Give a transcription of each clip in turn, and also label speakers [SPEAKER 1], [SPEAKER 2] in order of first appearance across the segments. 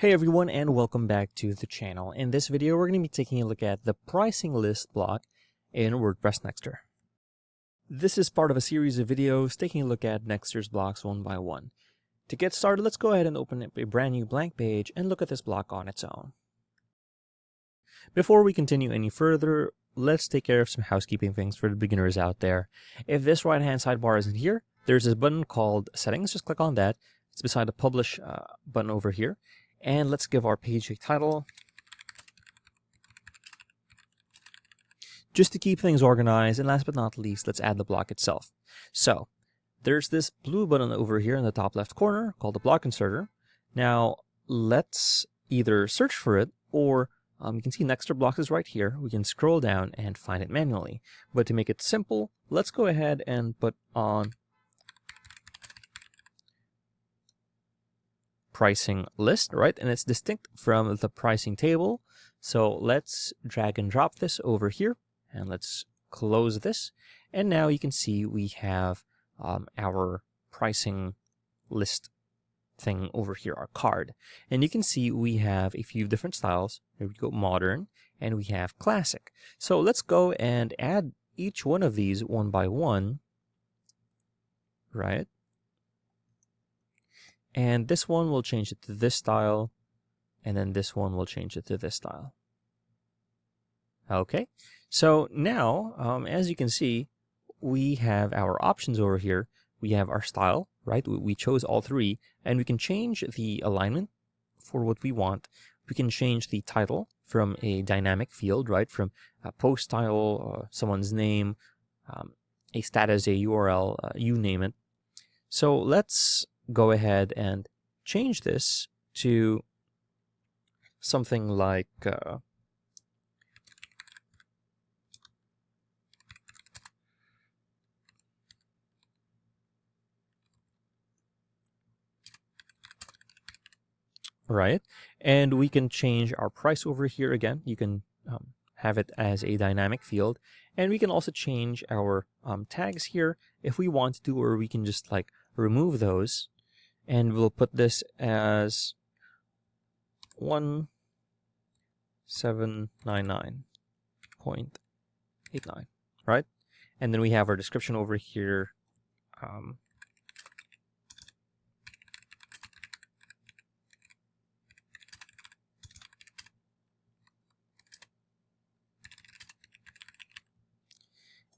[SPEAKER 1] Hey everyone, and welcome back to the channel. In this video, we're going to be taking a look at the pricing list block in WordPress Nextr. This is part of a series of videos taking a look at Nextr's blocks one by one. To get started, let's go ahead and open up a brand new blank page and look at this block on its own. Before we continue any further, let's take care of some housekeeping things for the beginners out there. If this right-hand sidebar isn't here, there's this button called Settings. Just click on that. It's beside the Publish button over here. And let's give our page a title. Just to keep things organized, and last but not least, let's add the block itself. So, there's this blue button over here in the top left corner called the block inserter. Now, let's either search for it, or you can see Nextr blocks is right here. We can scroll down and find it manually. But to make it simple, let's go ahead and put on pricing list, right? And it's distinct from the pricing table. So let's drag and drop this over here, and let's close this. And now you can see we have our pricing list thing over here, our card. And you can see we have a few different styles. Here we go, modern, and we have classic. So let's go and add each one of these one by one, right? And this one will change it to this style, and then this one will change it to this style. Okay, so now, as you can see, we have our options over here. We have our style, right? We chose all three, and we can change the alignment for what we want. We can change the title from a dynamic field, right? From a post title, someone's name, a status, a URL, you name it. So let's go ahead and change this to something like right, and we can change our price over here again. You can have it as a dynamic field, and we can also change our tags here if we want to, or we can just like remove those. And we'll put this as 1799.89, right? And then we have our description over here.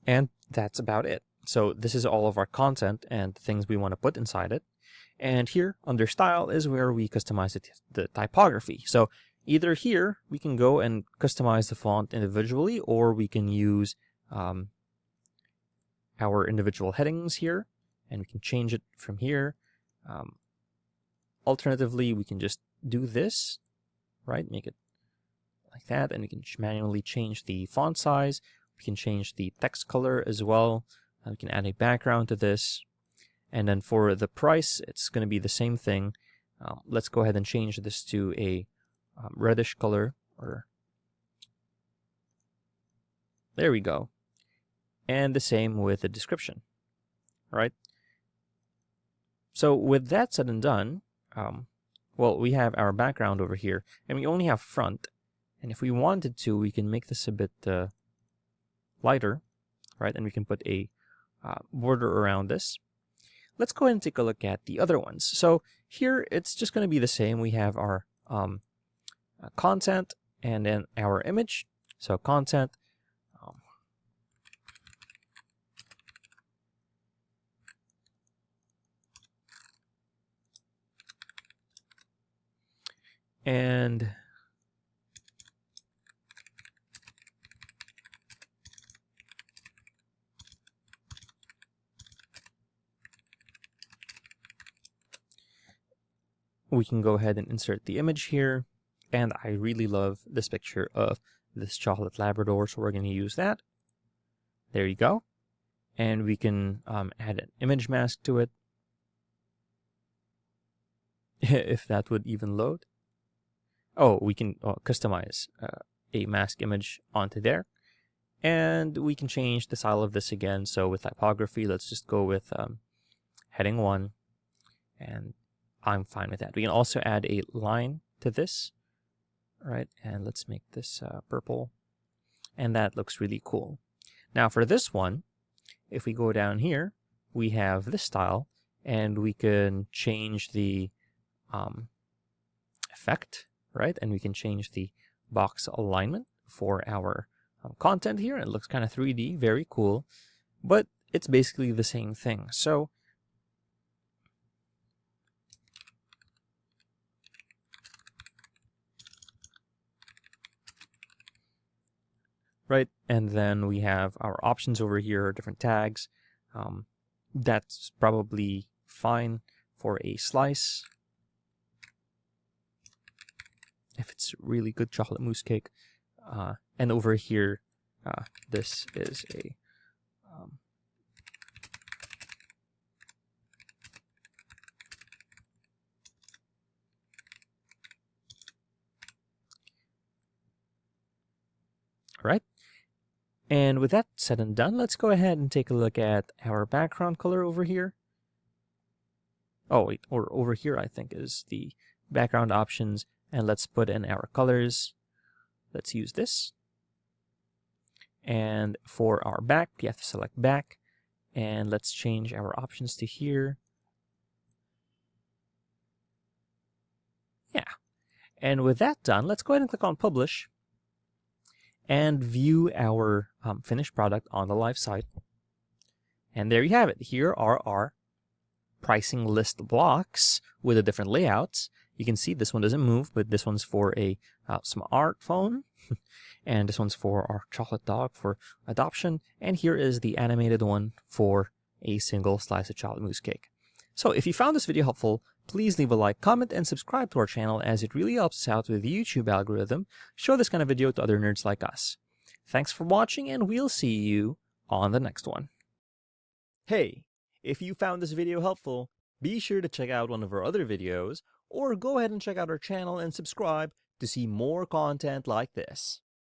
[SPEAKER 1] And that's about it. So this is all of our content and things we want to put inside it. And here, under Style, is where we customize the typography. So either here, we can go and customize the font individually, or we can use our individual headings here, and we can change it from here. Alternatively, we can just do this, right? Make it like that, and we can manually change the font size. We can change the text color as well. We can add a background to this. And then for the price, it's going to be the same thing. Let's go ahead and change this to a reddish color. There we go. And the same with the description, right? So with that said and done, well, we have our background over here, and we only have front. And if we wanted to, we can make this a bit lighter, right? And we can put a border around this. Let's go ahead and take a look at the other ones. So here, it's just going to be the same. We have our content and then our image. So content. And we can go ahead and insert the image here. And I really love this picture of this chocolate Labrador, so we're going to use that. There you go. And we can add an image mask to it, if that would even load. Oh, we can customize a mask image onto there. And we can change the style of this again. So with typography, let's just go with heading 1, and I'm fine with that. We can also add a line to this, right? And let's make this purple. And that looks really cool. Now for this one, if we go down here, we have this style, and we can change the effect, right? And we can change the box alignment for our content here. It looks kind of 3D, very cool, but it's basically the same thing. So right, and then we have our options over here, different tags. That's probably fine for a slice. If it's really good chocolate mousse cake. And over here, this is a right. And with that said and done, let's go ahead and take a look at our background color over here. Oh wait, or over here I think is the background options, and let's put in our colors. Let's use this. And for our back, you have to select back, and let's change our options to here. Yeah. And with that done, let's go ahead and click on Publish and view our finished product on the live site. And there you have it. Here are our pricing list blocks with the different layouts. You can see this one doesn't move, but this one's for a smartphone, and this one's for our chocolate dog for adoption, and here is the animated one for a single slice of chocolate mousse cake. So if you found this video helpful, please leave a like, comment, and subscribe to our channel, as it really helps us out with the YouTube algorithm. Show this kind of video to other nerds like us. Thanks for watching, and we'll see you on the next one. Hey, if you found this video helpful, be sure to check out one of our other videos, or go ahead and check out our channel and subscribe to see more content like this.